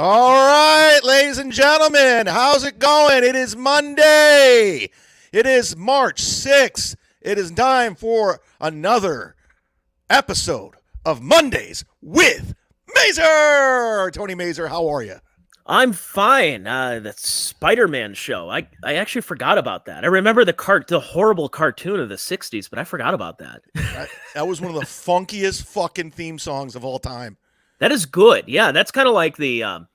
All right, ladies and gentlemen, how's it going? It is Monday. It is March 6th. It is time for another episode of Mondays with MAZUR. Tony MAZUR, how are you? I'm fine. The Spider-Man show. I actually forgot about that. I remember the horrible cartoon of the 60s, but I forgot about that. That was one of the funkiest fucking theme songs of all time. That is good. Yeah, that's kind of like the,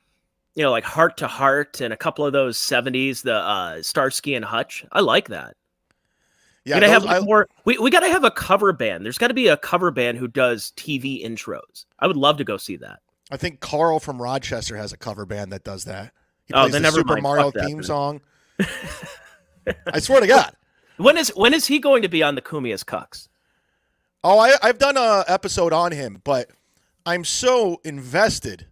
like Heart to Heart and a couple of those 70s, the Starsky and Hutch. I like that. Yeah, we got to have a cover band. There's got to be a cover band who does TV intros. I would love to go see that. I think Carl from Rochester has a cover band that does that. He plays the Super Mario theme song. I swear to God. When is he going to be on the Kumia's Cucks? Oh, I've done an episode on him, but I'm so invested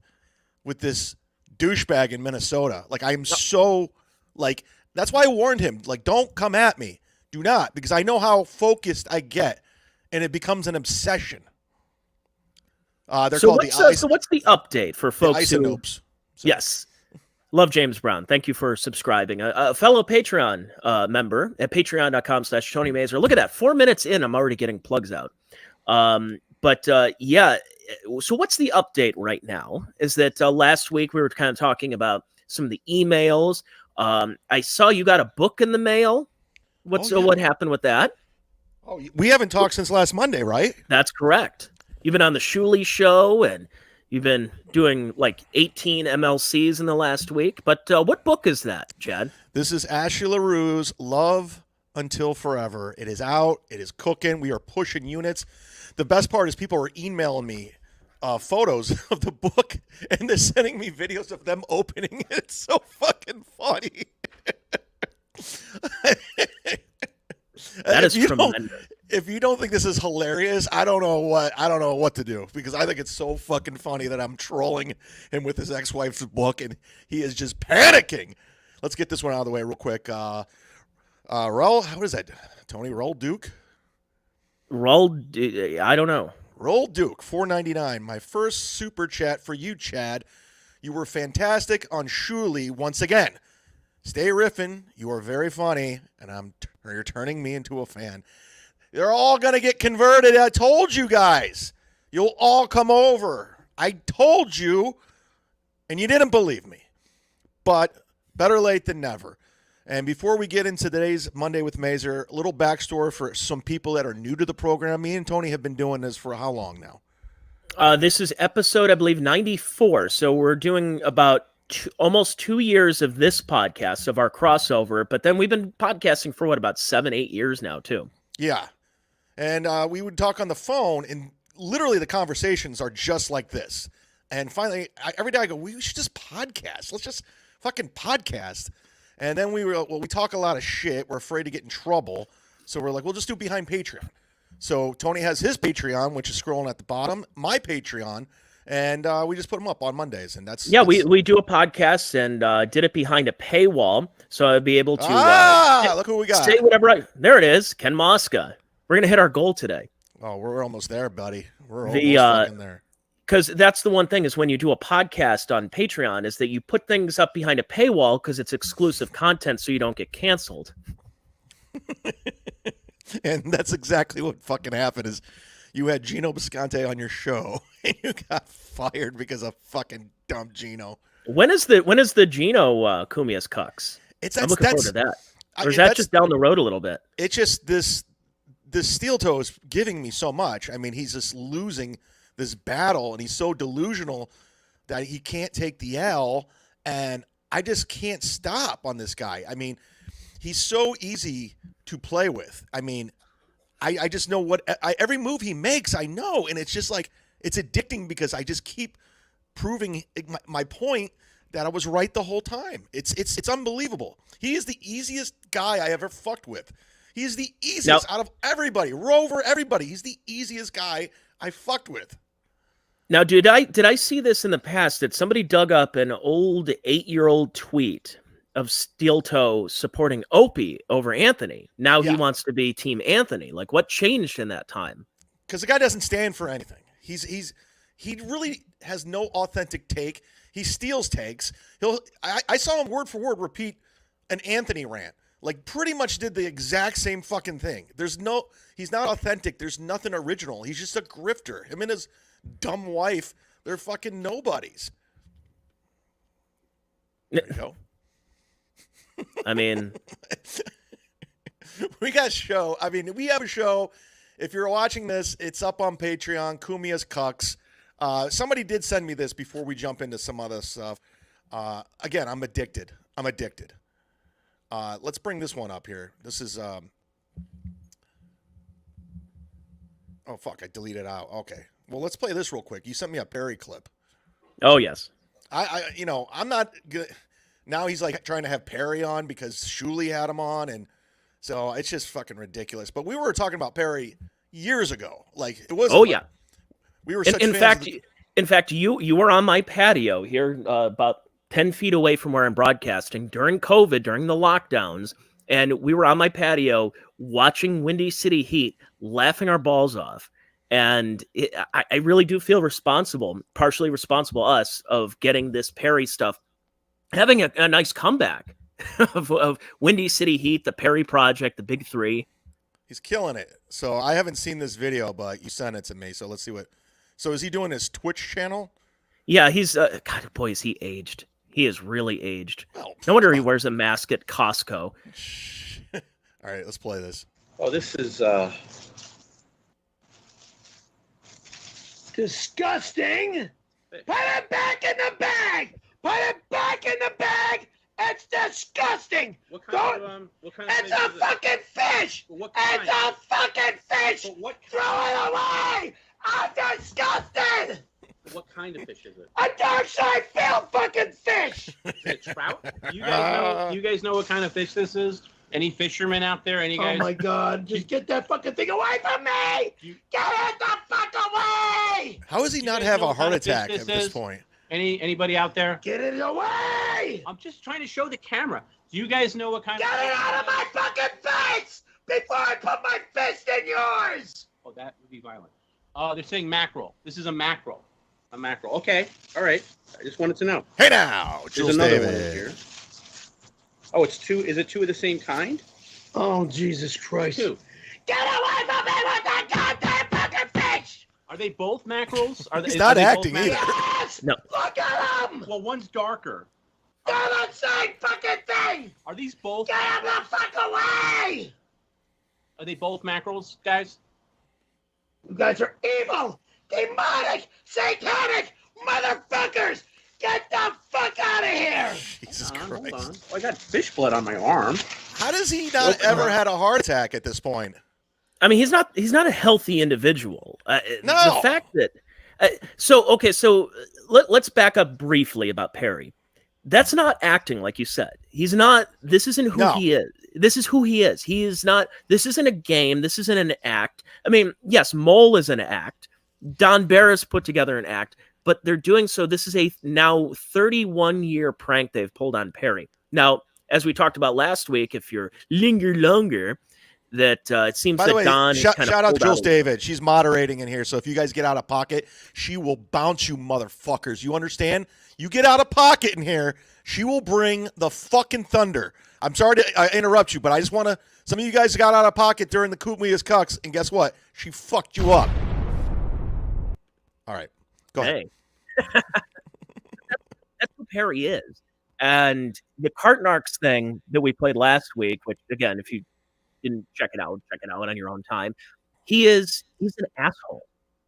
with this douchebag in Minnesota. Like, that's why I warned him. Like, don't come at me. Do not, because I know how focused I get, and it becomes an obsession. So what's the update for folks who... Yes. Love James Brown. Thank you for subscribing. A fellow Patreon member at patreon.com/Tony MAZUR. Look at that. 4 minutes in, I'm already getting plugs out. Yeah. So what's the update right now is that last week we were kind of talking about some of the emails. I saw you got a book in the mail. What happened with that? Oh, we haven't talked since last Monday, right? That's correct. You've been on the Shuley show and you've been doing like 18 MLCs in the last week. But what book is that, Chad? This is Ashley LaRue's Love Until Forever. It is out. It is cooking. We are pushing units. The best part is people are emailing me photos of the book, and they're sending me videos of them opening it. It's so fucking funny. That is tremendous. If you don't think this is hilarious, I don't know what to do, because I think it's so fucking funny that I'm trolling him with his ex-wife's book, and he is just panicking. Let's get this one out of the way real quick. What is that? Tony Roll Duke? I don't know. Roll Duke, $4.99. My first super chat for you, Chad. You were fantastic on Shuley once again. Stay riffing. You are very funny, and you're turning me into a fan. They're all going to get converted. I told you guys. You'll all come over. I told you, and you didn't believe me. But better late than never. And before we get into today's Monday with MAZUR, a little backstory for some people that are new to the program. Me and Tony have been doing this for how long now? This is episode, I believe, 94. So we're doing about almost 2 years of this podcast, of our crossover. But then we've been podcasting for, about 7-8 years now, too. Yeah. And we would talk on the phone, and literally the conversations are just like this. And finally, every day I go, we should just podcast. Let's just fucking podcast. And then we talk a lot of shit. We're afraid to get in trouble. So we're like, we'll just do it behind Patreon. So Tony has his Patreon, which is scrolling at the bottom, my Patreon, and we just put them up on Mondays. And that's we do a podcast and did it behind a paywall. So I'd be able to look who we got. Say whatever. There it is, Ken Mosca. We're going to hit our goal today. Oh, we're almost there, buddy. We're almost fucking there. Because that's the one thing is when you do a podcast on Patreon is that you put things up behind a paywall because it's exclusive content so you don't get canceled. And that's exactly what fucking happened is you had Gino Bisconte on your show and you got fired because of fucking dumb Gino. When is the Gino Kumia's Cucks? I'm looking forward to that. Or is that just down the road a little bit? It's just this steel toe is giving me so much. I mean, he's just losing this battle, and he's so delusional that he can't take the L, and I just can't stop on this guy. I mean, he's so easy to play with. I mean, I just know every move he makes, I know, and it's just like, it's addicting because I just keep proving my point that I was right the whole time. It's unbelievable. He is the easiest guy I ever fucked with. He is the easiest out of everybody. Rover, everybody. He's the easiest guy I fucked with. Now, did I see this in the past that somebody dug up an old 8-year-old tweet of Steel Toe supporting Opie over Anthony? Now he wants to be Team Anthony. Like, what changed in that time? Because the guy doesn't stand for anything. He's he really has no authentic take. He steals takes. I saw him word for word repeat an Anthony rant. Like, pretty much did the exact same fucking thing. He's not authentic. There's nothing original. He's just a grifter. Him and his dumb wife, they're fucking nobodies. There you go. I mean, we have a show. If you're watching this, it's up on Patreon, Kumia's Cucks. Somebody did send me this before we jump into some other stuff. Again, I'm addicted. Let's bring this one up here. This is oh fuck, I deleted it out. Okay. Well, let's play this real quick. You sent me a Perry clip. Oh yes. I'm not gonna. Now he's like trying to have Perry on because Shuley had him on, and so it's just fucking ridiculous. But we were talking about Perry years ago. Like, it was. Oh yeah. We were such in fans fact, you were on my patio here, about 10 feet away from where I'm broadcasting during COVID, during the lockdowns, and we were on my patio watching Windy City Heat, laughing our balls off. And I really do feel partially responsible, us, of getting this Perry stuff, having a nice comeback of Windy City Heat, the Perry Project, the Big Three. He's killing it. So I haven't seen this video, but you sent it to me. So let's see what. So is he doing his Twitch channel? Yeah, he's God, boy, is he aged. He is really aged. Well, no wonder he wears a mask at Costco. All right, let's play this. Oh, this is disgusting. Put it back in the bag. Put it back in the bag. It's disgusting. What kind of it's a fucking fish. It's a fucking fish. Throw it away. I'm disgusted. What kind of fish is it? A dark side field fucking fish. Is it trout? You guys know what kind of fish this is? Any fishermen out there? Any guys? Oh my God! Just get that fucking thing away from me! Get it the fuck away! How does he not have a heart attack at this point? Anybody out there? Get it away! I'm just trying to show the camera. Do you guys know what kind Get it out of my fucking face before I put my fist in yours! Oh, that would be violent. They're saying mackerel. This is a mackerel. A mackerel. Okay. All right. I just wanted to know. Hey now, There's another one in here. Oh, it's two. Is it two of the same kind? Oh, Jesus Christ. Two. Get away from me with that goddamn fucking fish! Are they both mackerels? He's not acting either. Yes! No. Look at them! Well, one's darker. They're the same fucking thing! Are these both? Get them the fuck away! Are they both mackerels, guys? You guys are evil, demonic, satanic motherfuckers! Get the fuck out of here! Jesus Hold Christ. on. Oh, I got fish blood on my arm. How does he not ever had a heart attack at this point? I mean, he's not a healthy individual. No. The fact that let's back up briefly about Perry. That's not acting, like you said. He's not. This isn't who he is. This is who he is. He is not. This isn't a game. This isn't an act. I mean, yes, Mole is an act. Don Barris put together an act, but they're doing so. This is a now 31-year prank they've pulled on Perry. Now, as we talked about last week, if you're linger longer, that it seems By that the way, Don shout out to Jules out. David. She's moderating in here, so if you guys get out of pocket, she will bounce you motherfuckers. You understand? You get out of pocket in here, she will bring the fucking thunder. I'm sorry to interrupt you, but I just want to. Some of you guys got out of pocket during the Kumia's Cucks, and guess what? She fucked you up. All right, go ahead. Hey. That's who Perry is. And the Cartnarks thing that we played last week, which again, if you didn't check it out on your own time. He's an asshole.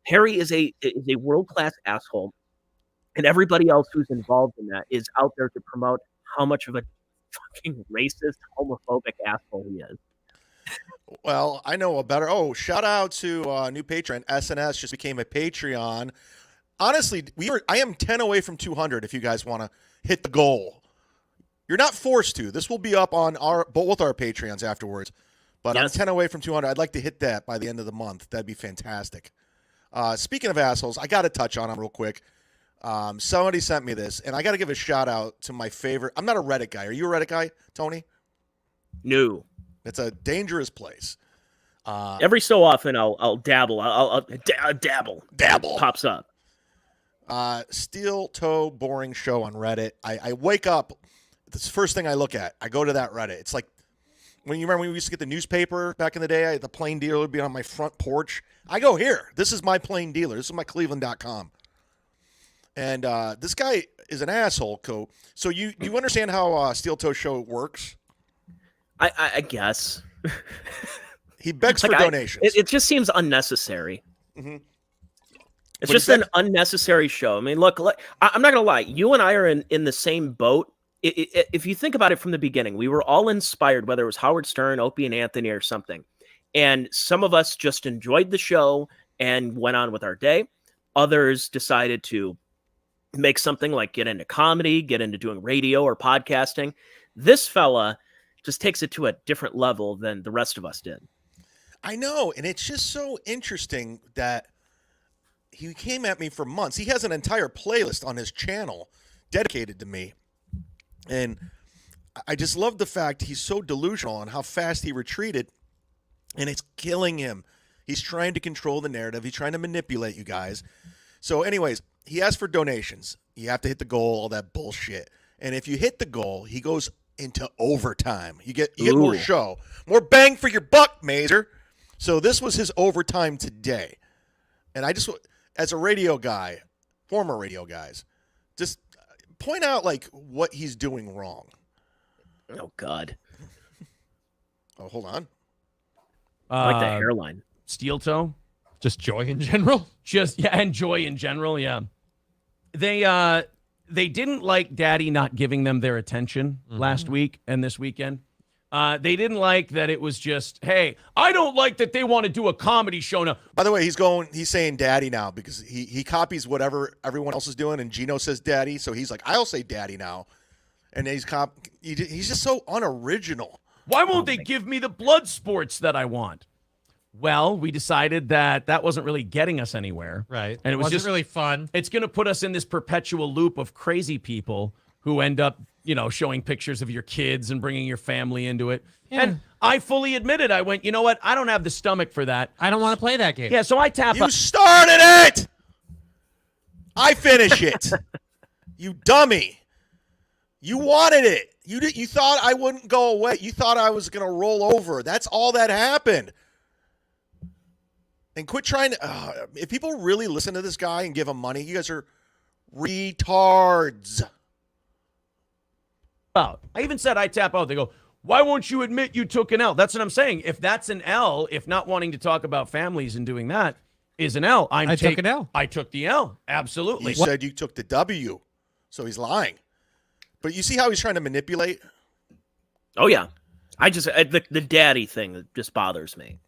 Perry is a world-class asshole. And everybody else who's involved in that is out there to promote how much of a fucking racist, homophobic asshole he is. Well, I know a better. Oh, shout out to new patron. SNS just became a Patreon. Honestly, I am 10 away from 200 if you guys want to hit the goal. You're not forced to. This will be up on both our Patreons afterwards. But yes. I'm 10 away from 200. I'd like to hit that by the end of the month. That'd be fantastic. Speaking of assholes, I got to touch on them real quick. Somebody sent me this, and I got to give a shout out to my favorite. I'm not a Reddit guy. Are you a Reddit guy, Tony? No. It's a dangerous place. Every so often, I'll dabble. I'll dabble. Dabble pops up. Steel toe boring show on Reddit. I wake up. This first thing I look at. I go to that Reddit. It's like when you remember when we used to get the newspaper back in the day. The plain dealer would be on my front porch. I go here. This is my plain dealer. This is my Cleveland.com. And this guy is an asshole, Co. So you understand how Steel Toe Show works? I guess. He begs for donations. It just seems unnecessary. Mm-hmm. It's just an unnecessary show. I mean, look, I'm not going to lie. You and I are in the same boat. If you think about it from the beginning, we were all inspired, whether it was Howard Stern, Opie and Anthony or something. And some of us just enjoyed the show and went on with our day. Others decided to make something like get into comedy, get into doing radio or podcasting. This fella just takes it to a different level than the rest of us did. I know. And it's just so interesting that he came at me for months. He has an entire playlist on his channel dedicated to me. And I just love the fact he's so delusional on how fast he retreated. And it's killing him. He's trying to control the narrative. He's trying to manipulate you guys. So anyways, he asked for donations. You have to hit the goal, all that bullshit. And if you hit the goal, he goes into overtime. You get more show. More bang for your buck, Mazur. So this was his overtime today. And I just, as a radio guy, former radio guys, just point out like what he's doing wrong. Oh God. Oh, hold on. I like that hairline. Steel toe. Just joy in general. And joy in general. Yeah. They didn't like Daddy not giving them their attention last week and this weekend. They didn't like that it was just, hey, I don't like that they want to do a comedy show now. By the way, he's saying daddy now because he copies whatever everyone else is doing, and Gino says daddy, so he's like, I'll say daddy now. And he's just so unoriginal. Why won't they give me the blood sports that I want? Well, we decided that wasn't really getting us anywhere. Right. And it was wasn't just really fun. It's going to put us in this perpetual loop of crazy people who end up, showing pictures of your kids and bringing your family into it. Yeah. And I fully admitted, I went, you know what? I don't have the stomach for that. I don't want to play that game. Yeah, so I tap You started it! I finish it. You dummy. You wanted it. You thought I wouldn't go away. You thought I was going to roll over. That's all that happened. And quit trying to... if people really listen to this guy and give him money, you guys are retards. I even said I tap out. They go, why won't you admit you took an L? That's what I'm saying. If that's an L, if not wanting to talk about families and doing that is an L. I took an L. I took the L. Absolutely. You said you took the W, so he's lying. But you see how he's trying to manipulate? Oh, yeah. The daddy thing just bothers me.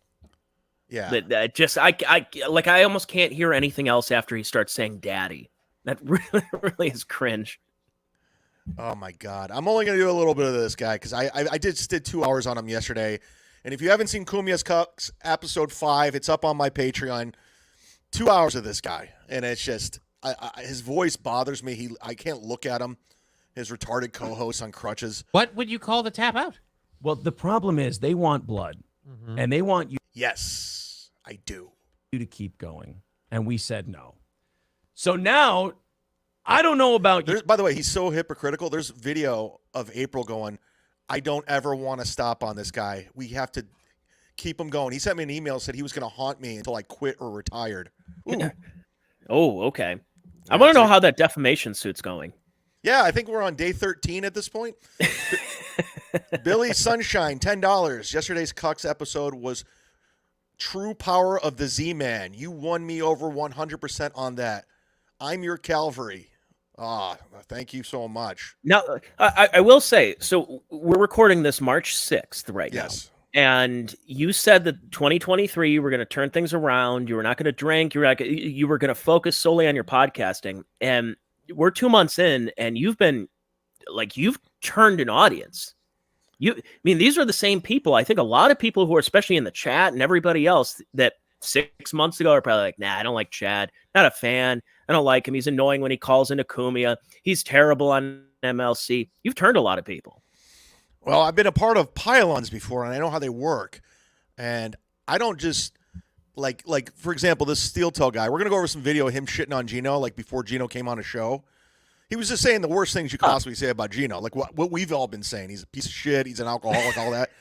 Yeah. I almost can't hear anything else after he starts saying daddy. That really is cringe. Oh, my God. I'm only going to do a little bit of this guy because I just did 2 hours on him yesterday. And if you haven't seen Kumia's Cucks, episode 5, it's up on my Patreon. 2 hours of this guy. And it's just, his voice bothers me. I can't look at him. His retarded co-host on crutches. What would you call the tap out? Well, the problem is they want blood. Mm-hmm. And they want you. Yes, I do. To keep going. And we said no. So now... I don't know about you. By the way, he's so hypocritical. There's video of April going, I don't ever want to stop on this guy. We have to keep him going. He sent me an email, said he was going to haunt me until I quit or retired. Ooh. Oh, okay. I want to know how that defamation suit's going. Yeah, I think we're on day 13 at this point. Billy Sunshine, $10. Yesterday's Cucks episode was True Power of the Z-Man. You won me over 100% on that. I'm your Calvary. Thank you so much. Now, I will say, so we're recording this March 6th right now. Yes. And you said that 2023, you were going to turn things around. You were not going to drink. You were going to focus solely on your podcasting. And we're 2 months in, and you've turned an audience. These are the same people. I think a lot of people who are, especially in the chat and everybody else, that 6 months ago are probably like, nah, I don't like Chad. Not a fan. I don't like him. He's annoying when he calls into Kumia. He's terrible on MLC. You've turned a lot of people. Well, I've been a part of pylons before, and I know how they work. And I don't just Like for example, this steel toe guy. We're gonna go over some video of him shitting on Gino, like before Gino came on a show. He was just saying the worst things you could possibly say about Gino, like what we've all been saying. He's a piece of shit. He's an alcoholic, all that.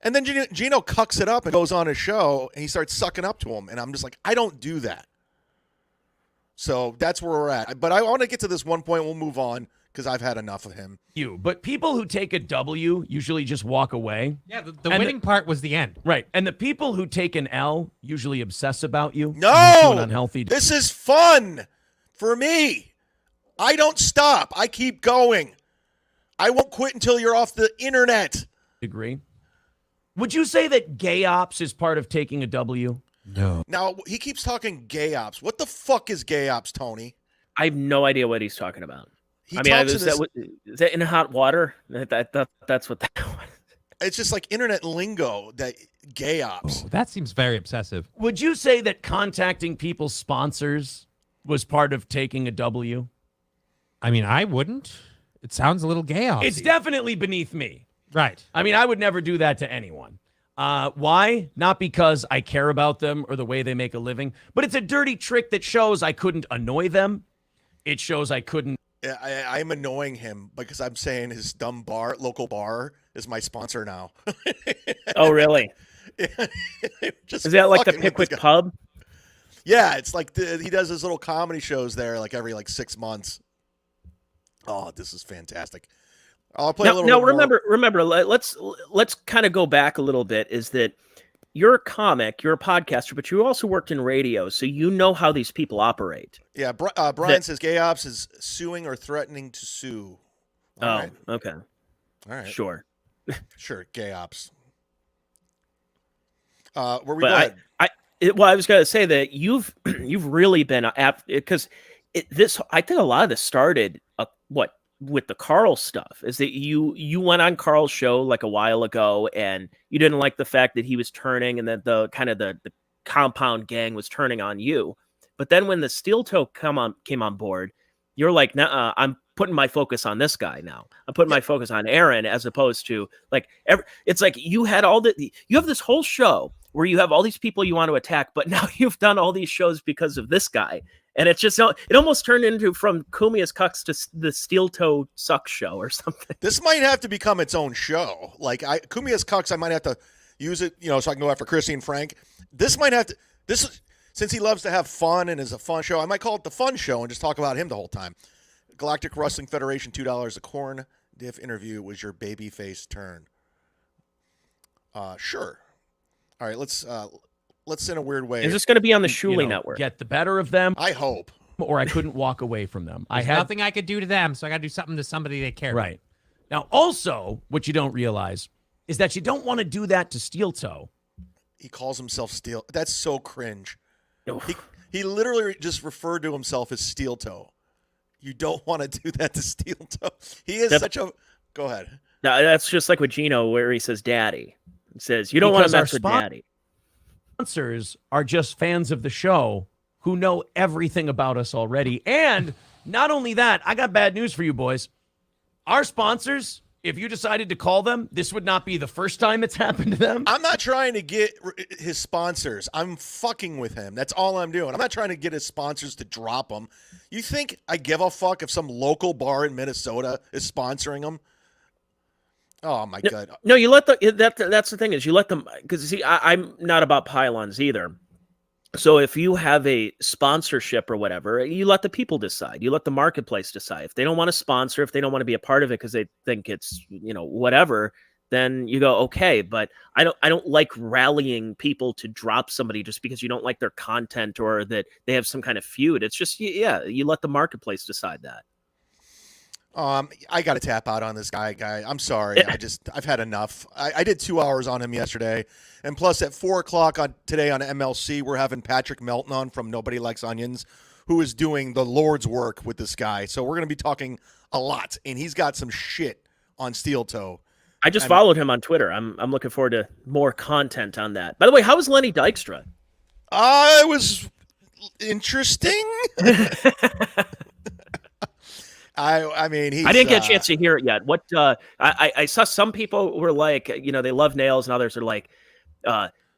And then Gino cucks it up and goes on his show, and he starts sucking up to him. And I'm just like, I don't do that. So that's where we're at. But I want to get to this one point. We'll move on because I've had enough of him. But people who take a W usually just walk away. Yeah, the winning part was the end. Right. And the people who take an L usually obsess about you. No! Unhealthy. This is fun for me. I don't stop. I keep going. I won't quit until you're off the internet. Agree. Would you say that gay ops is part of taking a W? No. Now, he keeps talking gay ops. What the fuck is gay ops, Tony? I have no idea what he's talking about. Is that in hot water? That's what that was. It's just like internet lingo, that gay ops. Oh, that seems very obsessive. Would you say that contacting people's sponsors was part of taking a W? I mean, I wouldn't. It sounds a little gay off. It's definitely beneath me. Right. I mean, I would never do that to anyone. Why? Not because I care about them or the way they make a living, but it's a dirty trick that shows I couldn't annoy them. It shows I couldn't. I'm annoying him because I'm saying his dumb local bar is my sponsor now. Oh, really? Just is that like the fucking with this Pickwick guy. Pub? Yeah, it's like he does his little comedy shows there like every 6 months. Oh, this is fantastic. I'll play a little now bit more. remember, let's kind of go back a little bit. Is that you're a comic, you're a podcaster, but you also worked in radio, so you know how these people operate. Yeah, Brian says gay ops is suing or threatening to sue. All right. Okay. All right. Sure. Sure, gay ops. Where we But I was going to say that you've really been because I think a lot of this started with the Carl stuff is that you went on Carl's show like a while ago and you didn't like the fact that he was turning and that the compound gang was turning on you. But then when the steel toe came on board, you're like, nah, I'm putting my focus on this guy now. I'm putting my focus on Aaron as opposed to it's like you had you have this whole show where you have all these people you want to attack, but now you've done all these shows because of this guy. And it's just, it almost turned into from Kumia's Cucks to the Steel Toe Sucks show or something. This might have to become its own show. Like Kumia's Cucks, I might have to use it, so I can go after Chrissy and Frank. Since he loves to have fun and is a fun show, I might call it the fun show and just talk about him the whole time. Galactic Wrestling Federation, $2 a corn. Diff interview was your babyface turn. Sure. All right, let's in a weird way. Is this going to be on the Shuley Network? Get the better of them. I hope. Or I couldn't walk away from them. There's nothing I could do to them, so I got to do something to somebody they care about. Right. Now, also, what you don't realize is that you don't want to do that to Steel Toe. He calls himself Steel. That's so cringe. He literally just referred to himself as Steel Toe. You don't want to do that to Steel Toe. He is such a... Go ahead. No, that's just like with Gino where he says daddy. He says, you don't want to mess with daddy. Sponsors are just fans of the show who know everything about us already. And not only that, I got bad news for you boys. Our sponsors, if you decided to call them, this would not be the first time it's happened to them. I'm not trying to get his sponsors. I'm fucking with him. That's all I'm doing. I'm not trying to get his sponsors to drop him. You think I give a fuck if some local bar in Minnesota is sponsoring him? Oh my God! No, you let that's the thing is you let them because see I'm not about pylons either. So if you have a sponsorship or whatever, you let the people decide. You let the marketplace decide. If they don't want to sponsor, if they don't want to be a part of it because they think it's whatever, then you go okay. But I don't like rallying people to drop somebody just because you don't like their content or that they have some kind of feud. It's just you let the marketplace decide that. I got to tap out on this guy. I'm sorry. I've had enough. I did 2 hours on him yesterday. And plus at 4:00 today on MLC, we're having Patrick Melton on from Nobody Likes Onions, who is doing the Lord's work with this guy. So we're going to be talking a lot. And he's got some shit on Steel Toe. I just followed him on Twitter. I'm looking forward to more content on that. By the way, how was Lenny Dykstra? It was interesting. I mean, I didn't get a chance to hear it yet. What I saw some people were like, they love nails, and others are like,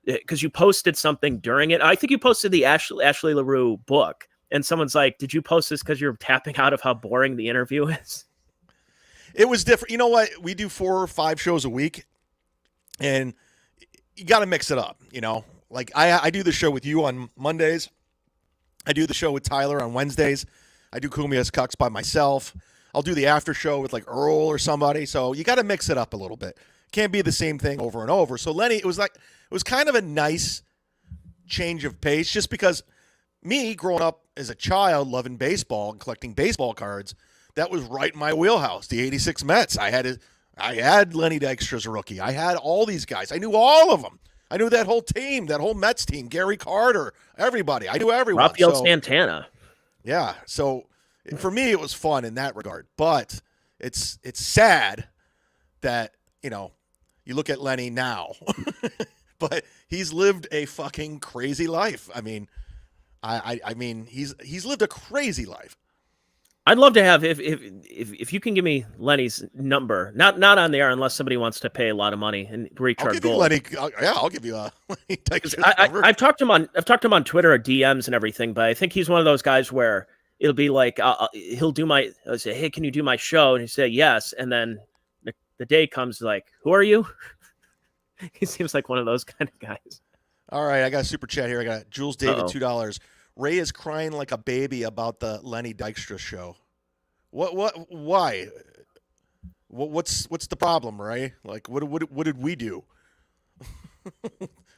because you posted something during it. I think you posted the Ashley LaRue book, and someone's like, "Did you post this because you're tapping out of how boring the interview is?" It was different. You know what? We do 4 or 5 shows a week, and you got to mix it up. Like I do the show with you on Mondays. I do the show with Tyler on Wednesdays. I do Kumia's Cucks by myself. I'll do the after show with like Earl or somebody. So you got to mix it up a little bit. Can't be the same thing over and over. So Lenny, it was kind of a nice change of pace, just because me growing up as a child, loving baseball and collecting baseball cards, that was right in my wheelhouse. The '86 Mets. I had Lenny Dykstra as a rookie. I had all these guys. I knew all of them. I knew that whole team, that whole Mets team, Gary Carter, everybody. I knew everyone. Rafael Santana. Yeah. So for me, it was fun in that regard. But it's sad that, you look at Lenny now, but he's lived a fucking crazy life. I mean, I mean, he's lived a crazy life. I'd love to have if you can give me Lenny's number, not on the air unless somebody wants to pay a lot of money and recharge gold. I'll give you a Lenny Dykstra number. I've talked to him on Twitter or DMs and everything, but I think he's one of those guys where it'll be like he'll say, "Hey, can you do my show?" And he say yes, and then the day comes like, "Who are you?" He seems like one of those kind of guys. All right, I got a super chat here. I got Jules David $2. Ray is crying like a baby about the Lenny Dykstra show. Why? What's the problem, Ray? Like, what did we do?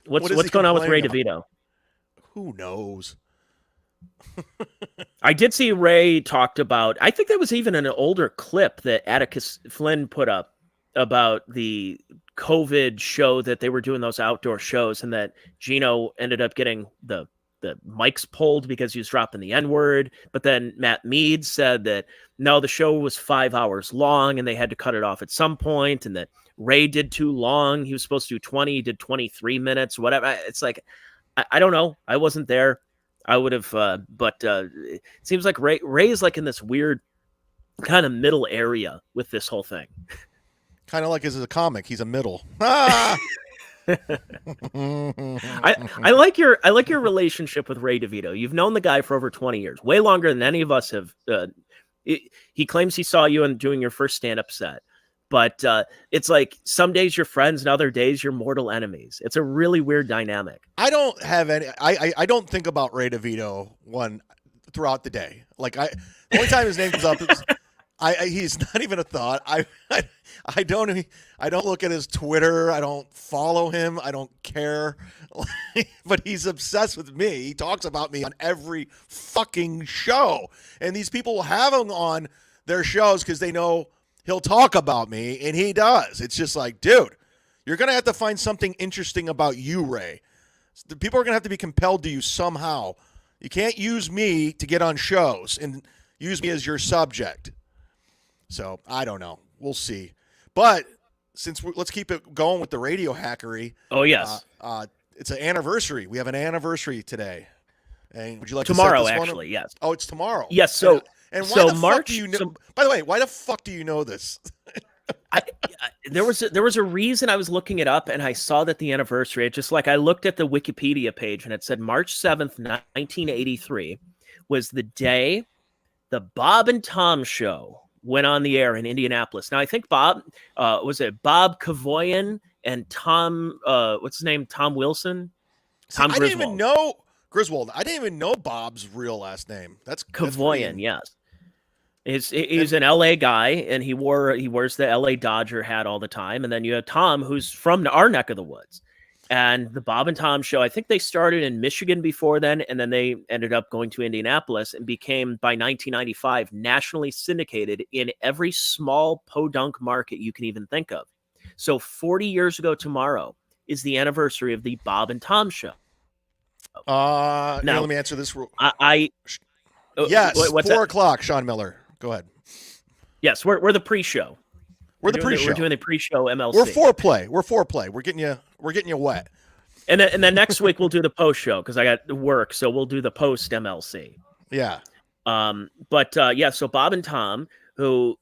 What's going on with Ray DeVito? Who knows? I did see Ray talked about, I think there was even an older clip that Atticus Flynn put up about the COVID show that they were doing, those outdoor shows, and that Gino ended up getting the mics pulled because he was dropping the N-word. But then Matt Mead said that no, the show was 5 hours long and they had to cut it off at some point, and that Ray did too long. He was supposed to do 20, he did 23 minutes, whatever. It's like, I don't know. I wasn't there. I would have, but it seems like Ray is like in this weird kind of middle area with this whole thing. Kind of like as a comic, he's a middle. I like your relationship with Ray DeVito. You've known the guy for over 20 years, way longer than any of us have. He claims he saw you in doing your first stand-up set, but it's like some days you're friends and other days you're mortal enemies. It's a really weird dynamic. I don't have any. I don't think about Ray DeVito throughout the day. Like the only time his name comes up is. He's not even a thought. I don't look at his Twitter. I don't follow him. I don't care. But he's obsessed with me. He talks about me on every fucking show. And these people will have him on their shows because they know he'll talk about me, and he does. It's just like, dude, you're going to have to find something interesting about you, Ray. The people are going to have to be compelled to you somehow. You can't use me to get on shows and use me as your subject. So I don't know. We'll see. But let's keep it going with the radio hackery. Oh yes. It's an anniversary. We have an anniversary today. And would you like tomorrow? To set this actually, yes. Oh, it's tomorrow. Yes. So and why so the March. Fuck do you know, by the way, why the fuck do you know this? There was a reason I was looking it up, and I saw that the anniversary. It just like I looked at the Wikipedia page, and it said March 7th, 1983, was the day the Bob and Tom show went on the air in Indianapolis. Now I think Bob Bob Kavoyan and Tom what's his name? Tom Wilson? Tom Griswold. I didn't even know Griswold. I didn't even know Bob's real last name. That's Kavoyan, yes. He's an LA guy, and he wears the LA Dodger hat all the time. And then you have Tom, who's from our neck of the woods. And the Bob and Tom show, I think they started in Michigan before then, and then they ended up going to Indianapolis and became, by 1995, nationally syndicated in every small podunk market you can even think of. So 40 years ago tomorrow is the anniversary of the Bob and Tom show. Now let me answer this. Yes, what's 4 o'clock, Sean Miller. Go ahead. Yes, we're the pre-show. We're the pre-show. We're doing the pre-show MLC. We're foreplay. We're getting you wet. And then next week we'll do the post show because I got work, so we'll do the post MLC. Yeah. So Bob and Tom, who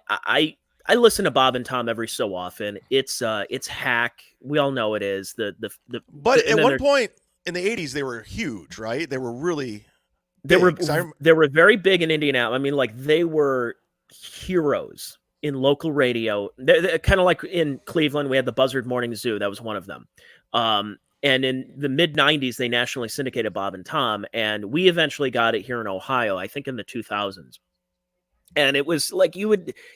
I I listen to Bob and Tom every so often. It's hack. We all know it is. But at one point in the 80s, they were huge, right? They were really big. They were very big in Indianapolis. I mean, like, they were heroes in local radio. They're kind of like in Cleveland, we had the Buzzard Morning Zoo. That was one of them. And in the mid 90s, they nationally syndicated Bob and Tom, and we eventually got it here in Ohio, I think in the 2000s. And it was like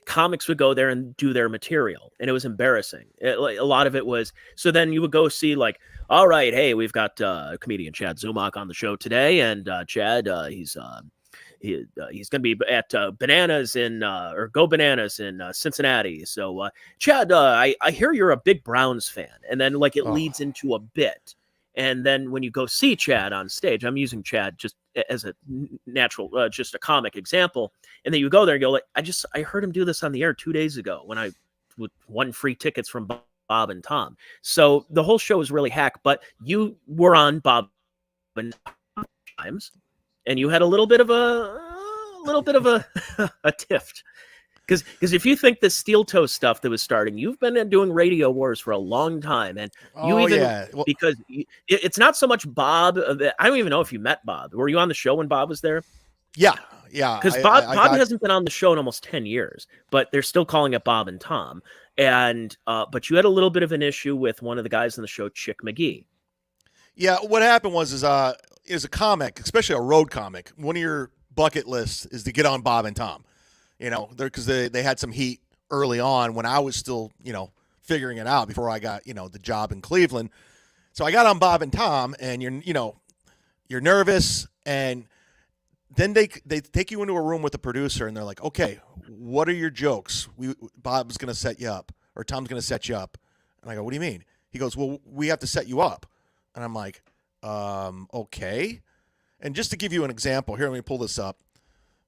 comics would go there and do their material, and it was embarrassing. A lot of it was, so then you would go see, like, all right, hey, we've got comedian Chad Zumock on the show today, and Chad, he's going to be at Bananas or Go Bananas in Cincinnati. So, Chad, I hear you're a big Browns fan, and then like it leads into a bit. And then when you go see Chad on stage, I'm using Chad just as a natural, just a comic example. And then you go there and go like, I heard him do this on the air 2 days ago when I won free tickets from Bob and Tom. So the whole show is really hack, but you were on Bob and Tom times, and you had a little bit of a tiff. Because if you think the steel toe stuff that was starting, you've been doing Radio Wars for a long time, and because it's not so much Bob. I don't even know if you met Bob. Were you on the show when Bob was there? Yeah. Because Bob hasn't been on the show in almost 10 years, but they're still calling it Bob and Tom. And but you had a little bit of an issue with one of the guys on the show, Chick McGee. Yeah, what happened was as a comic, especially a road comic, one of your bucket lists is to get on Bob and Tom. You know, because they had some heat early on when I was still, figuring it out before I got, the job in Cleveland. So I got on Bob and Tom, and you're nervous, and then they take you into a room with the producer, and they're like, okay, what are your jokes? Bob's going to set you up, or Tom's going to set you up. And I go, what do you mean? He goes, well, we have to set you up. And I'm like, okay. And just to give you an example, here, let me pull this up.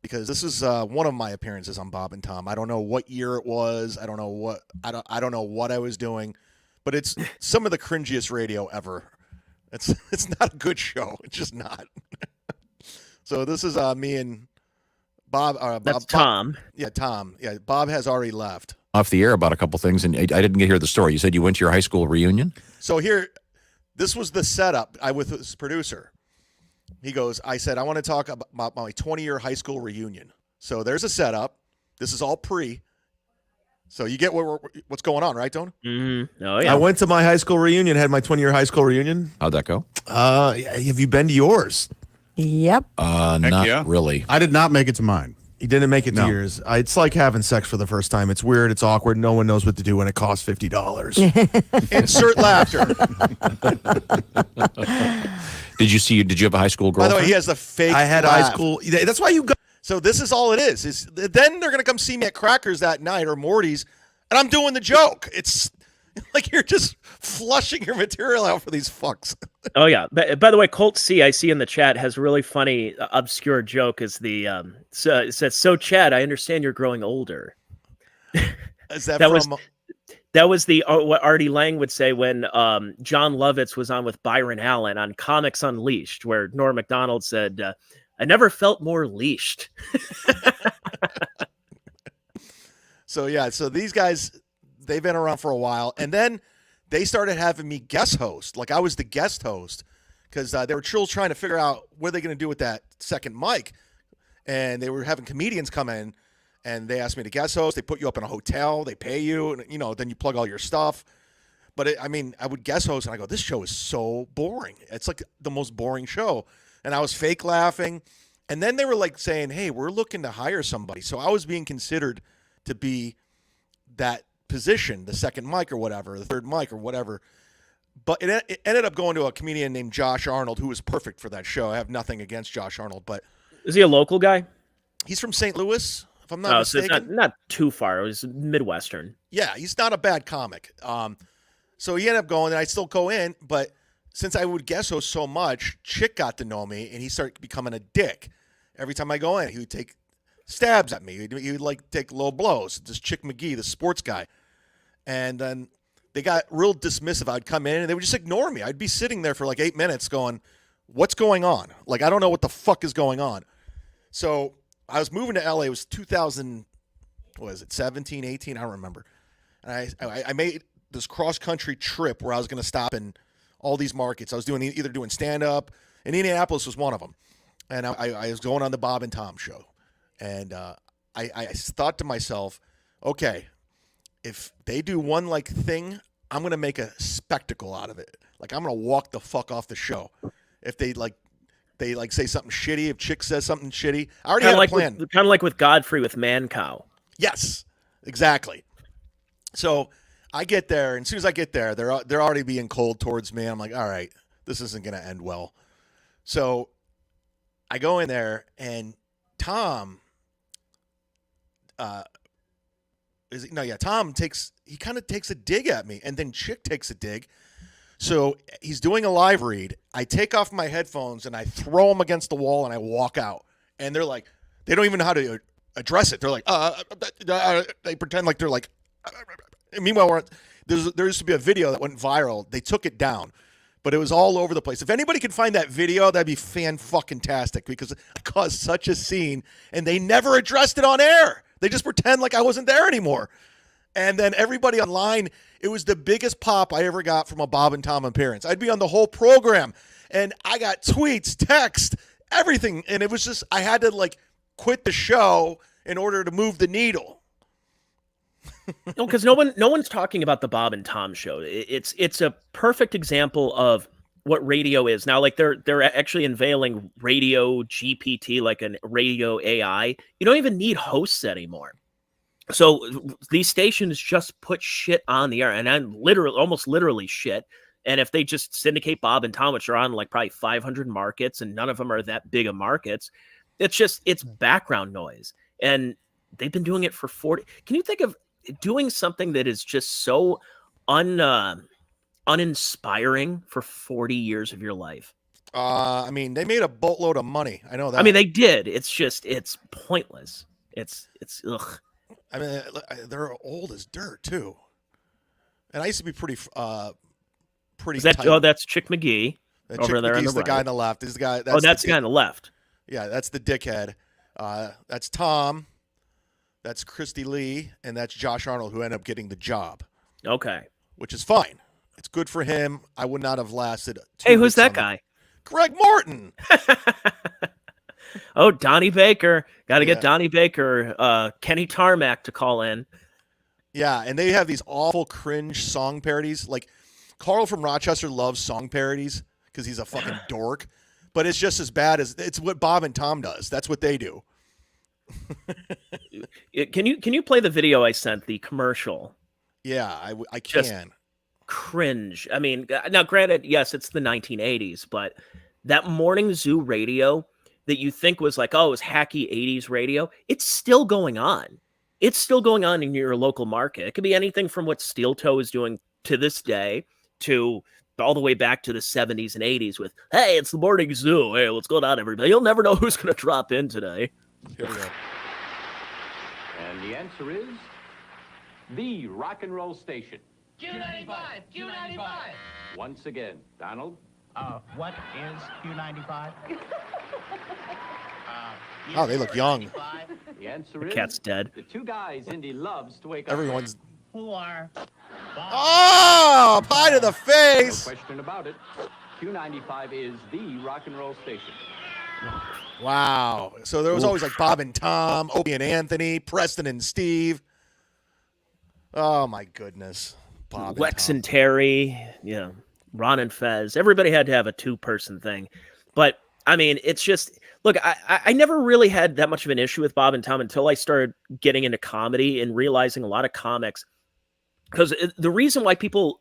Because this is one of my appearances on Bob and Tom. I don't know what year it was. I don't know what I was doing, but it's some of the cringiest radio ever. It's not a good show. It's just not. So this is me and Bob. That's Tom. Yeah, Tom. Yeah, Bob has already left. Off the air about a couple things, and I didn't get to hear the story. You said you went to your high school reunion? So here, this was the setup. With this producer. He goes, I said, I want to talk about my 20-year high school reunion. So there's a setup. This is all pre. So you get what's going on, right, Tone? Mm-hmm. Oh, yeah. I went to my high school reunion, had my 20-year high school reunion. How'd that go? Have you been to yours? Yep. Not really. I did not make it to mine. You didn't make it to yours. It's like having sex for the first time. It's weird. It's awkward. No one knows what to do when it costs $50. Insert laughter. Did you have a high school girlfriend? By the way, he has the fake. I had laugh. high school. That's why you go. So this is all it is. Then they're going to come see me at Crackers that night or Morty's, and I'm doing the joke. It's like you're just flushing your material out for these fucks. Oh, yeah. By the way, Colt C, I see in the chat, has a really funny, obscure joke. Is the it says, so Chad, I understand you're growing older. Is that That was what Artie Lang would say when John Lovitz was on with Byron Allen on Comics Unleashed, where Norm Macdonald said, I never felt more leashed. So these guys, they've been around for a while. And then they started having me guest host. Like I was the guest host because they were still trying to figure out what are they going to do with that second mic. And they were having comedians come in. And they asked me to guest host. They put you up in a hotel. They pay you. And, then you plug all your stuff. But, I would guest host, and I go, this show is so boring. It's like the most boring show. And I was fake laughing. And then they were like saying, hey, we're looking to hire somebody. So I was being considered to be that position, the second mic or whatever, the third mic or whatever. But it ended up going to a comedian named Josh Arnold, who was perfect for that show. I have nothing against Josh Arnold. But is he a local guy? He's from St. Louis. If I'm not mistaken. So it's not too far. It was Midwestern. Yeah, he's not a bad comic. So he ended up going, and I still go in, but since I would guest host so much, Chick got to know me, and he started becoming a dick. Every time I go in, he would take stabs at me. He would take low blows. This Chick McGee, the sports guy. And then they got real dismissive. I'd come in, and they would just ignore me. I'd be sitting there for like 8 minutes going, what's going on? Like, I don't know what the fuck is going on. So I was moving to LA. It was 2000, what was it, 17, 18? I don't remember. And I made this cross-country trip where I was going to stop in all these markets. I was either doing stand-up, and Indianapolis was one of them. And I was going on the Bob and Tom show. And I thought to myself, okay, if they do one like thing, I'm going to make a spectacle out of it. Like, I'm going to walk the fuck off the show. If they say something shitty, if Chick says something shitty, I already had a plan. Kind of like with Godfrey with Man Cow. Yes, exactly. So I get there, and as soon as I get there, they're already being cold towards me. I'm like, all right, this isn't going to end well. So I go in there, and Tom, Tom kind of takes a dig at me, and then Chick takes a dig. So he's doing a live read. I take off my headphones and I throw them against the wall and I walk out. And they're like, they don't even know how to address it. They're like, they pretend like they're like. And meanwhile, there used to be a video that went viral. They took it down, but it was all over the place. If anybody could find that video, that'd be fan-fucking-tastic because it caused such a scene, and they never addressed it on air. They just pretend like I wasn't there anymore. And then everybody online, it was the biggest pop I ever got from a Bob and Tom appearance. I'd be on the whole program, and I got tweets, text, everything. And it was just, I had to like quit the show in order to move the needle. No, because no one's talking about the Bob and Tom show. It's a perfect example of what radio is now. Like they're actually unveiling radio GPT, like a radio AI. You don't even need hosts anymore. So these stations just put shit on the air, and I'm almost literally shit. And if they just syndicate Bob and Tom, which are on like probably 500 markets, and none of them are that big of markets, it's background noise. And they've been doing it for 40. Can you think of doing something that is just so uninspiring for 40 years of your life? I mean, they made a boatload of money. I know that. I mean, they did. It's pointless. It's ugh. I mean, they're old as dirt too. And I used to be pretty tight. That's Chick McGee over there. He's the guy on the left. This is the guy. That's the guy on the left. Yeah, that's the dickhead. That's Tom. That's Christy Lee, and that's Josh Arnold, who ended up getting the job. Okay. Which is fine. It's good for him. I would not have lasted. Hey, who's that guy? Greg Morton. Oh, Donnie Baker. Got to get Donnie Baker, Kenny Tarmac to call in. Yeah, and they have these awful cringe song parodies. Like, Carl from Rochester loves song parodies because he's a fucking dork. But it's just as bad as it's what Bob and Tom does. That's what they do. Can you play the video I sent, the commercial? Yeah, I can. Just cringe. I mean, now granted, yes, it's the 1980s, but that morning zoo radio that you think was like, oh, it was hacky 80s radio, it's still going on. It's still going on in your local market. It could be anything from what Steel Toe is doing to this day to all the way back to the 70s and 80s with, hey, it's the morning zoo. Hey, what's going on, everybody? You'll never know who's going to drop in today. Here we go. And the answer is the rock and roll station. Q95, Q95. Once again, Donald. What is Q95? Oh, they look young. The answer The is cat's dead. the two guys Indy loves to wake up. Everyone's. Who are? Oh, pie to the No face. question about it. Q95 is the rock and roll station. Wow. So there was always like Bob and Tom, Opie and Anthony, Preston and Steve. Oh my goodness. Bob Lex and and Terry, Ron and Fez. Everybody had to have a two-person thing. But, I mean, it's just... Look, I never really had that much of an issue with Bob and Tom until I started getting into comedy and realizing a lot of comics... Because the reason why people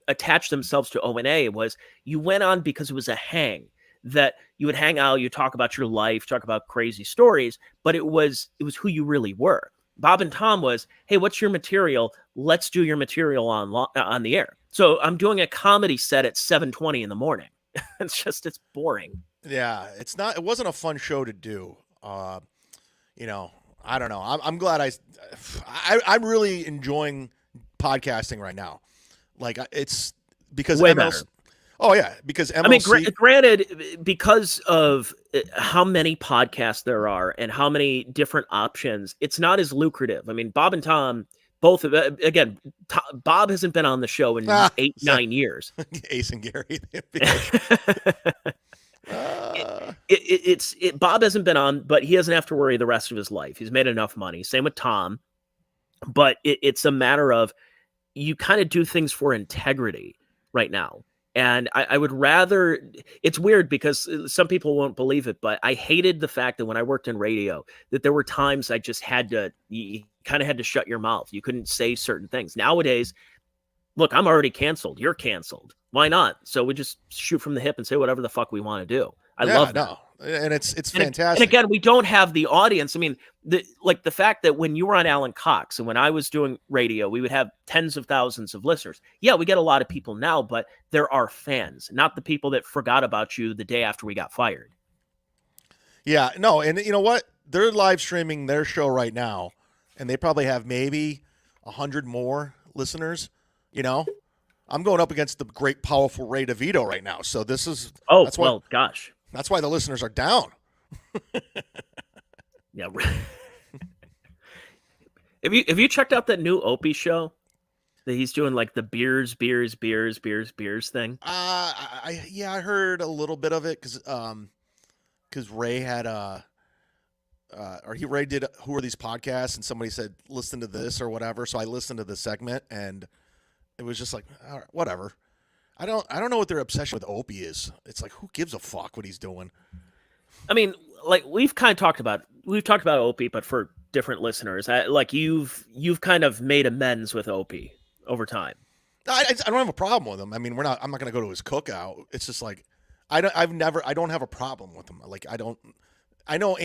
attached themselves to O&A was you went on because it was a hang. That you would hang out, you talk about your life, talk about crazy stories, but it was who you really were. Bob and Tom was, hey, what's your material? Let's do your material on the air. So I'm doing a comedy set at 7:20 in the morning. It's boring. Yeah, it wasn't a fun show to do. I don't know. I'm glad I'm really enjoying podcasting right now. Like it's because Way better. Oh yeah, because MLC. I mean, granted, because of how many podcasts there are and how many different options, it's not as lucrative. I mean, Bob and Tom both again. Bob hasn't been on the show in 9 years. Ace and Gary. Bob hasn't been on, but he doesn't have to worry the rest of his life. He's made enough money. Same with Tom, but it's a matter of you kind of do things for integrity right now. And I would rather, it's weird because some people won't believe it, but I hated the fact that when I worked in radio, that there were times I just you kind of had to shut your mouth. You couldn't say certain things. Nowadays, look, I'm already canceled. You're canceled. Why not? So we just shoot from the hip and say whatever the fuck we want to do. I love that. And it's fantastic. And again, we don't have the audience. I mean, the fact that when you were on Alan Cox and when I was doing radio, we would have tens of thousands of listeners. Yeah, we get a lot of people now, but there are fans, not the people that forgot about you the day after we got fired. Yeah, no, and you know what? They're live streaming their show right now, and they probably have maybe 100 more listeners. You know, I'm going up against the great, powerful Ray DeVito right now. So this is gosh. That's why the listeners are down. Yeah. Have you checked out that new Opie show that he's doing, like the beers thing? I heard a little bit of it because Ray had Ray did Who Are These Podcasts, and somebody said listen to this or whatever. So I listened to the segment, and it was just like, all right, whatever. I don't know what their obsession with Opie is. It's like, who gives a fuck what he's doing? I mean, like we've talked about Opie, but for different listeners, like you've kind of made amends with Opie over time. I don't have a problem with him. I mean, I'm not going to go to his cookout. It's just like, I don't have a problem with him. Like, I know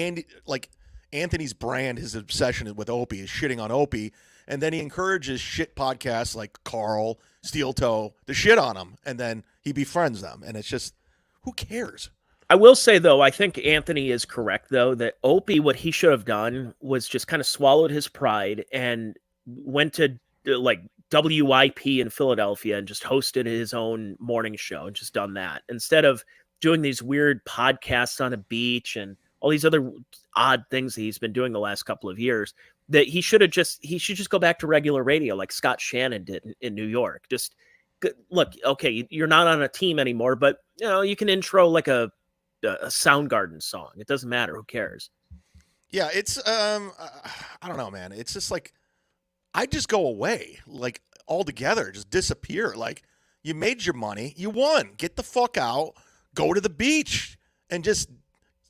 Anthony's brand, his obsession with Opie is shitting on Opie. And then he encourages shit podcasts like Carl, Steel Toe to shit on him. And then he befriends them. And it's just, who cares? I will say, though, I think Anthony is correct, though, that Opie, what he should have done was just kind of swallowed his pride and went to like WIP in Philadelphia and just hosted his own morning show and just done that instead of doing these weird podcasts on a beach and all these other odd things that he's been doing the last couple of years. That he should just go back to regular radio like Scott Shannon did in New York. Just look, okay, you're not on a team anymore, but you can intro like a Soundgarden song. It doesn't matter. Who cares? Yeah, it's I don't know, man. It's just like I just go away, like altogether, just disappear. Like you made your money, you won. Get the fuck out, go to the beach, and just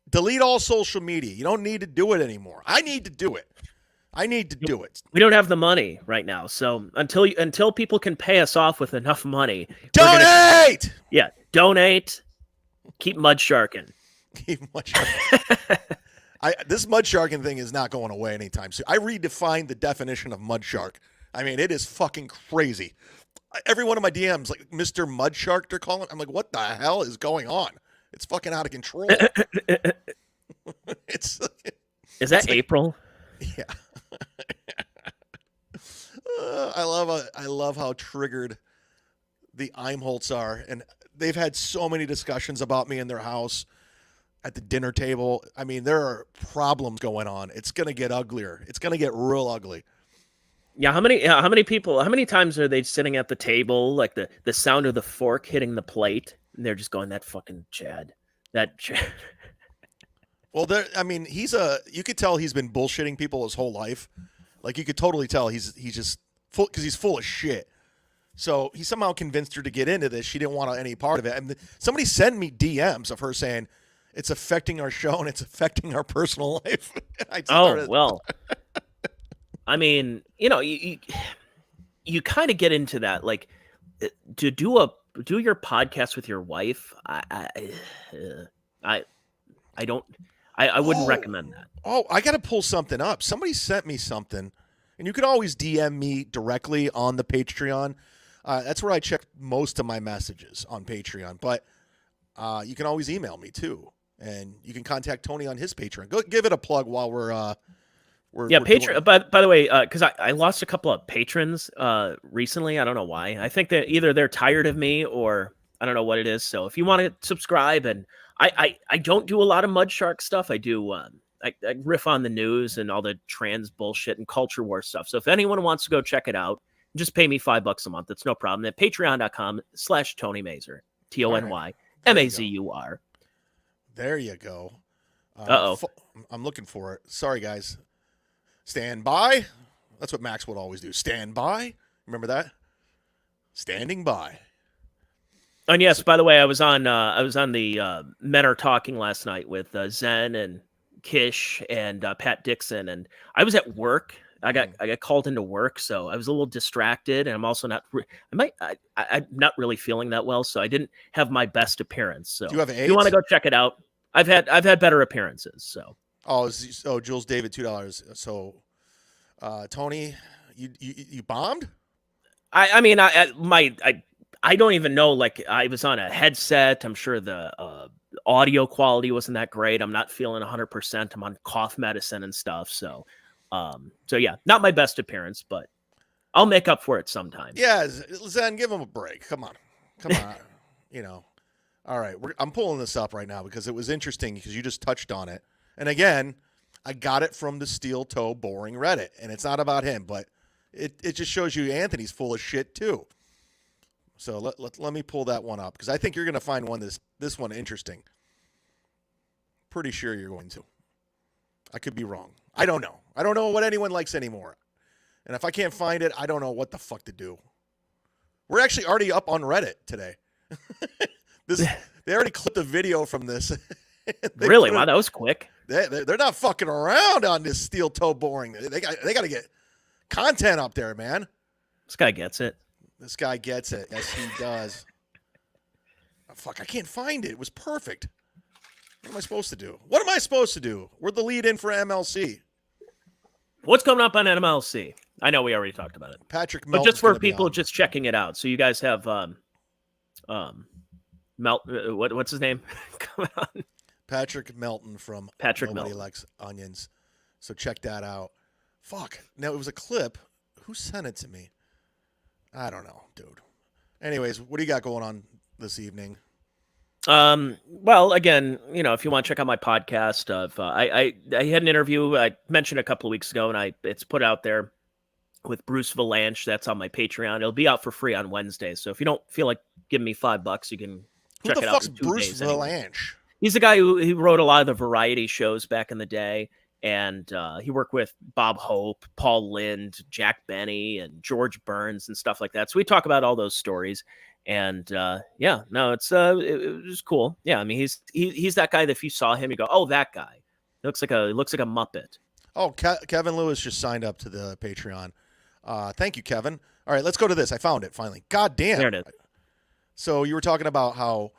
delete all social media. You don't need to do it anymore. I need to do it. We don't have the money right now, so until people can pay us off with enough money, donate. Donate. Keep mud sharking. Keep mud sharking. This mud sharking thing is not going away anytime soon. I redefined the definition of mud shark. I mean, it is fucking crazy. Every one of my DMs, like Mr. Mud Shark, they're calling. I'm like, what the hell is going on? It's fucking out of control. Is that like, April? Yeah. I love how triggered the Imholtes are, and they've had so many discussions about me in their house at the dinner table. I mean, there are problems going on. It's gonna get uglier. It's gonna get real ugly. Yeah, how many times are they sitting at the table, like the sound of the fork hitting the plate, and they're just going, that fucking Chad. Well, you could tell he's been bullshitting people his whole life. Like, you could totally tell he's just full, because he's full of shit. So he somehow convinced her to get into this. She didn't want any part of it. And somebody sent me DMs of her saying, it's affecting our show and it's affecting our personal life. Well. I mean, you kind of get into that, like, to do your podcast with your wife. I wouldn't recommend that. Oh, I got to pull something up. Somebody sent me something, and you could always DM me directly on the Patreon. That's where I check most of my messages on Patreon, but you can always email me too, and you can contact Tony on his Patreon. Go give it a plug while we're Patreon. But by the way, because I lost a couple of patrons recently. I don't know why. I think that either they're tired of me or I don't know what it is. So if you want to subscribe, and I don't do a lot of Mud Shark stuff. I do I riff on the news and all the trans bullshit and culture war stuff. So if anyone wants to go check it out, just pay me $5 a month. It's no problem. At patreon.com/Tony Mazur, TonyMazur. There you go. Uh-oh. I'm looking for it. Sorry, guys. Stand by. That's what Max would always do. Stand by. Remember that? Standing by. And yes, by the way, I was on the Men Are Talking last night with Zen and Kish and Pat Dixon, and I was at work. I got called into work, so I was a little distracted, and I'm also not. I'm not really feeling that well, so I didn't have my best appearance. So do you have AIDS? If you want to go check it out, I've had better appearances. So Jules David $2. So Tony, you bombed? I mean I don't even know. Like, I was on a headset. I'm sure the audio quality wasn't that great. I'm not feeling 100%. I'm on cough medicine and stuff. So yeah, not my best appearance, but I'll make up for it sometime. Yeah, Zen, give him a break. Come on. All right, I'm pulling this up right now because it was interesting because you just touched on it. And again, I got it from the Steel Toe Boring Reddit, and it's not about him, but it just shows you Anthony's full of shit too. So let me pull that one up because I think you're going to find this one interesting. Pretty sure you're going to. I could be wrong. I don't know. I don't know what anyone likes anymore. And if I can't find it, I don't know what the fuck to do. We're actually already up on Reddit today. They already clipped the video from this. Really? Wow, that was quick. They're not fucking around on this Steel Toe Boring. They got to get content up there, man. This guy gets it. This guy gets it. Yes, he does. Oh, fuck, I can't find it. It was perfect. What am I supposed to do? What am I supposed to do? We're the lead in for MLC. What's coming up on MLC? I know we already talked about it. Patrick Melton's but just for people just checking it out. So you guys have what's his name? Come on. Patrick Melton from Patrick Nobody Melton. Likes Onions. So check that out. Fuck. Now, it was a clip. Who sent it to me? I don't know, dude. Anyways, what do you got going on this evening? Well, again, if you want to check out my podcast I had an interview I mentioned a couple of weeks ago, and it's put out there with Bruce Valanche. That's on my Patreon. It'll be out for free on Wednesday. So if you don't feel like giving me $5, you can check it out. Who the fuck's Bruce Valanche? He's the guy who wrote a lot of the variety shows back in the day. And he worked with Bob Hope, Paul Lynde, Jack Benny, and George Burns and stuff like that. So we talk about all those stories. And it was cool. Yeah, I mean, he's that guy that if you saw him, you go, oh, that guy. He looks like a Muppet. Oh, Kevin Lewis just signed up to the Patreon. Thank you, Kevin. All right, let's go to this. I found it finally. God damn. There it is. So you were talking about how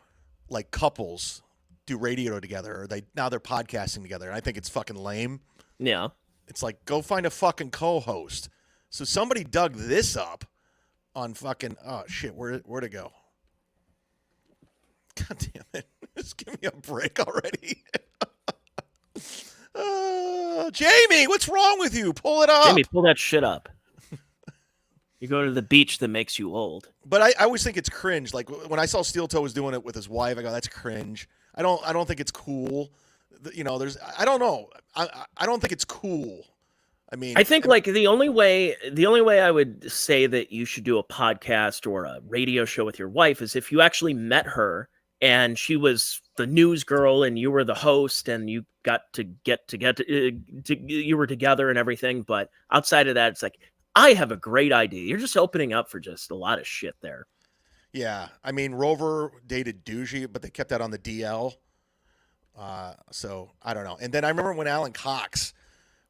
like couples do radio together, or now they're podcasting together. And I think it's fucking lame. Yeah. It's like, go find a fucking co-host. So somebody dug this up on fucking, oh shit, where'd it go? God damn it. Just give me a break already. Jamie, what's wrong with you? Pull it up. Jamie, pull that shit up. You go to the beach that makes you old. But I always think it's cringe. Like when I saw Steel Toe was doing it with his wife, I go, that's cringe. I don't think it's cool. I don't know. I don't think it's cool. I mean, I think like the only way I would say that you should do a podcast or a radio show with your wife is if you actually met her and she was the news girl and you were the host and you got to you were together and everything. But outside of that, it's like, I have a great idea. You're just opening up for just a lot of shit there. Yeah. I mean, Rover dated Doogie, but they kept that on the DL. So I don't know. And then I remember when Alan Cox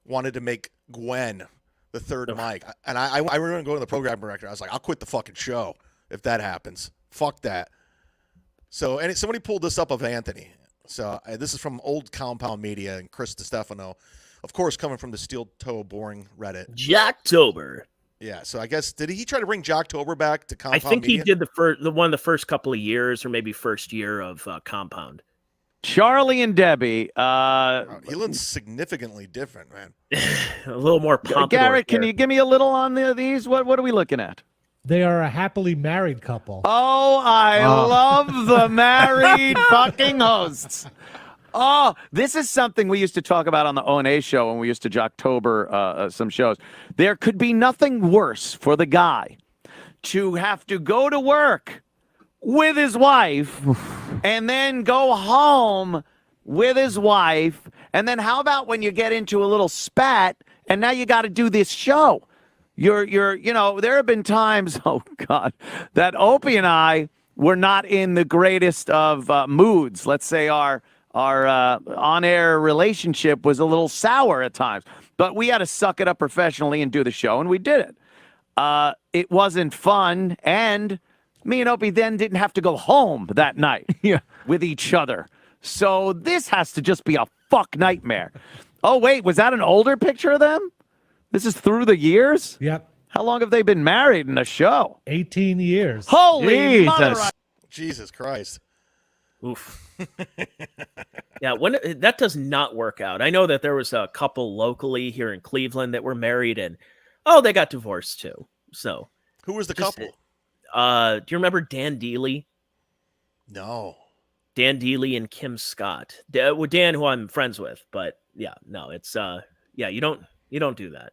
wanted to make Gwen the third mic. And I remember going to the program director. I was like, I'll quit the fucking show if that happens. Fuck that. So, and somebody pulled this up of Anthony. So this is from Old Compound Media and Chris DiStefano. Of course, coming from the Steel Toe Boring Reddit. Jocktober. Yeah, so I guess, did he try to bring Jocktober back to Compound I think Media? he did the first couple of years, or maybe first year of Compound. Charlie and Debbie. He looks significantly different, man. A little more pompadour. Garrett, can you give me a little on these? What are we looking at? They are a happily married couple. Oh, I love the married fucking hosts. Oh, this is something we used to talk about on the O&A show when we used to Jocktober some shows. There could be nothing worse for the guy to have to go to work with his wife and then go home with his wife. And then how about when you get into a little spat and now you got to do this show? There have been times, oh God, that Opie and I were not in the greatest of moods. Let's say our on-air relationship was a little sour at times, but we had to suck it up professionally and do the show, and we did it. It wasn't fun, and me and Opie then didn't have to go home that night with each other. So this has to just be a fuck nightmare. Oh, wait, was that an older picture of them? This is through the years? Yep. How long have they been married in the show? 18 years. Holy mother! Jesus Christ. Oof. Yeah, that does not work out. I know that there was a couple locally here in Cleveland that were married, and they got divorced too. So who was the couple? Do you remember Dan Dealey? No. Dan Dealey and Kim Scott. Dan, who I'm friends with, but it's you don't do that.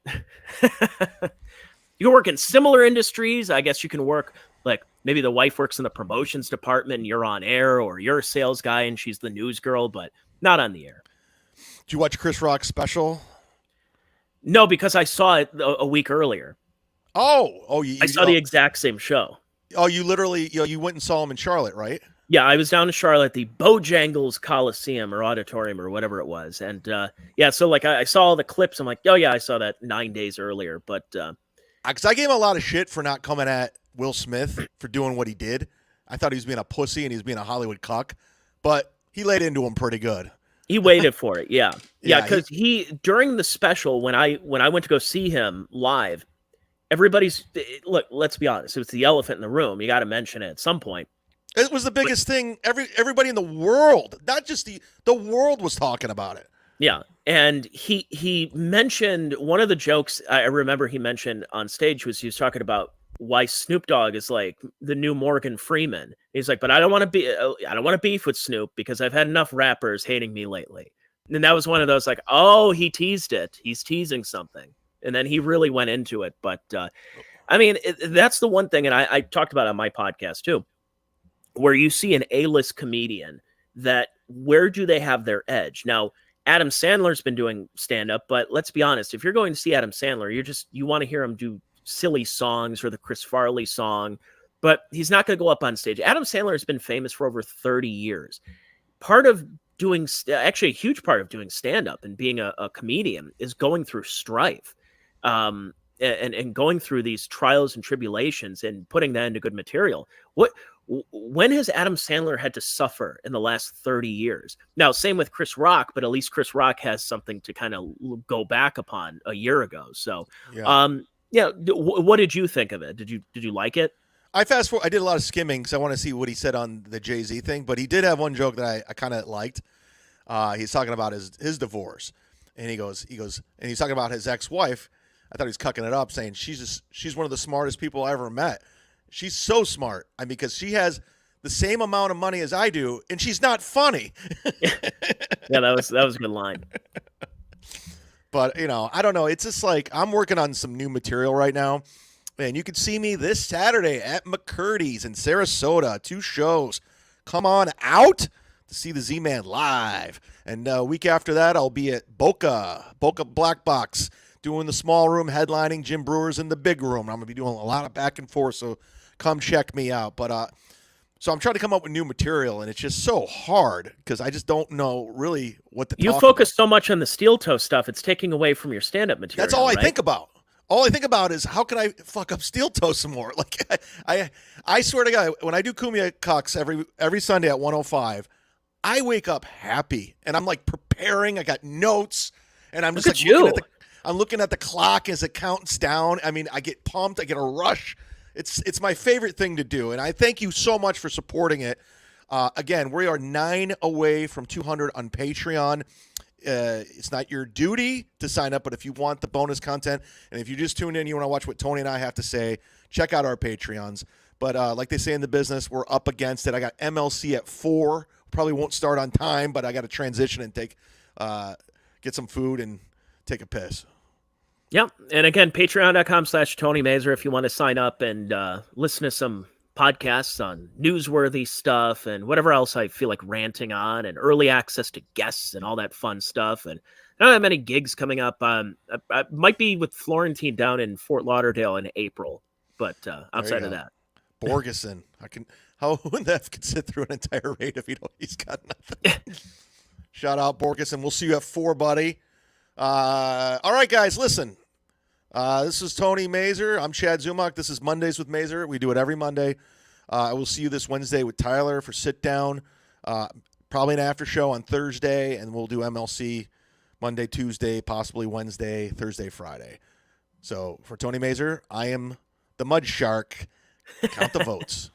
You can work in similar industries. I guess you can work, like, maybe the wife works in the promotions department and you're on air, or you're a sales guy and she's the news girl, but not on the air. Did you watch Chris Rock's special? No, because I saw it a week earlier. I saw the exact same show. Oh, you literally, you went and saw him in Charlotte, right? Yeah, I was down in Charlotte, the Bojangles Coliseum or Auditorium or whatever it was. And so like I saw all the clips. I'm like, oh yeah, I saw that 9 days earlier. But because I gave him a lot of shit for not coming at Will Smith for doing what he did. I thought he was being a pussy and he was being a Hollywood cuck, but he laid into him pretty good. He waited for it, yeah. Because he during the special when I went to go see him live, look. Let's be honest, it was the elephant in the room. You got to mention it at some point. It was the biggest thing. Everybody in the world, not just the world, was talking about it. Yeah, and he mentioned one of the jokes I remember he mentioned on stage he was talking about why Snoop Dogg is like the new Morgan Freeman. He's like, but I don't want to beef with Snoop because I've had enough rappers hating me lately. And that was one of those like, oh, he teased it. He's teasing something, and then he really went into it. But I mean, that's the one thing, and I talked about it on my podcast too, where you see an A-list comedian that where do they have their edge? Now, Adam Sandler's been doing stand-up, but let's be honest, if you're going to see Adam Sandler, you want to hear him do silly songs or the Chris Farley song, but he's not going to go up on stage. Adam Sandler has been famous for over 30 years. Actually a huge part of doing stand-up and being a comedian is going through strife. And going through these trials and tribulations and putting that into good material. When has Adam Sandler had to suffer in the last 30 years? Now, same with Chris Rock, but at least Chris Rock has something to kind of go back upon a year ago. So, what did you think of it? Did you like it? I did a lot of skimming because I want to see what he said on the Jay-Z thing, but he did have one joke that I kind of liked. He's talking about his divorce, and he goes, and he's talking about his ex-wife. I thought he was cucking it up, saying she's one of the smartest people I ever met. She's so smart. I mean, because she has the same amount of money as I do, and she's not funny. Yeah, that was a good line. But I don't know. It's just like I'm working on some new material right now, and you can see me this Saturday at McCurdy's in Sarasota. 2 shows. Come on out to see the Z-Man live, and a week after that, I'll be at Boca Black Box, doing the small room, headlining Jim Brewer's in the big room. I'm going to be doing a lot of back and forth, so come check me out. But so I'm trying to come up with new material, and it's just so hard because I just don't know really what to talk about. You focus so much on the steel toe stuff, it's taking away from your stand-up material. That's all right? I think about. All I think about is how can I fuck up steel toe some more? Like I swear to God, when I do Kumia Cox every Sunday at 105, I wake up happy, and I'm like preparing. I got notes, and I'm just I'm looking at the clock as it counts down. I mean, I get pumped. I get a rush. It's my favorite thing to do, and I thank you so much for supporting it. Again, we are 9 away from 200 on Patreon, It's not your duty to sign up, but if you want the bonus content, and if you just tune in, you want to watch what Tony and I have to say, check out our Patreons. But like they say in the business, we're up against it. I got MLC at 4. Probably won't start on time, but I got to transition and get some food and take a piss. Yep. And again, patreon.com/Tony Mazur if you want to sign up and listen to some podcasts on newsworthy stuff and whatever else I feel like ranting on, and early access to guests and all that fun stuff. And I don't have many gigs coming up. I might be with Florentine down in Fort Lauderdale in April, but outside of that. Borgeson. How in the F could sit through an entire raid if he's got nothing? Shout out Borgeson. We'll see you at 4, buddy. All right, guys, listen. This is Tony Mazur. I'm Chad Zumock. This is Mondays with Mazur. We do it every Monday. I will see you this Wednesday with Tyler for Sit Down. Probably an after show on Thursday, and we'll do MLC Monday, Tuesday, possibly Wednesday, Thursday, Friday. So for Tony Mazur, I am the Mud Shark. Count the votes.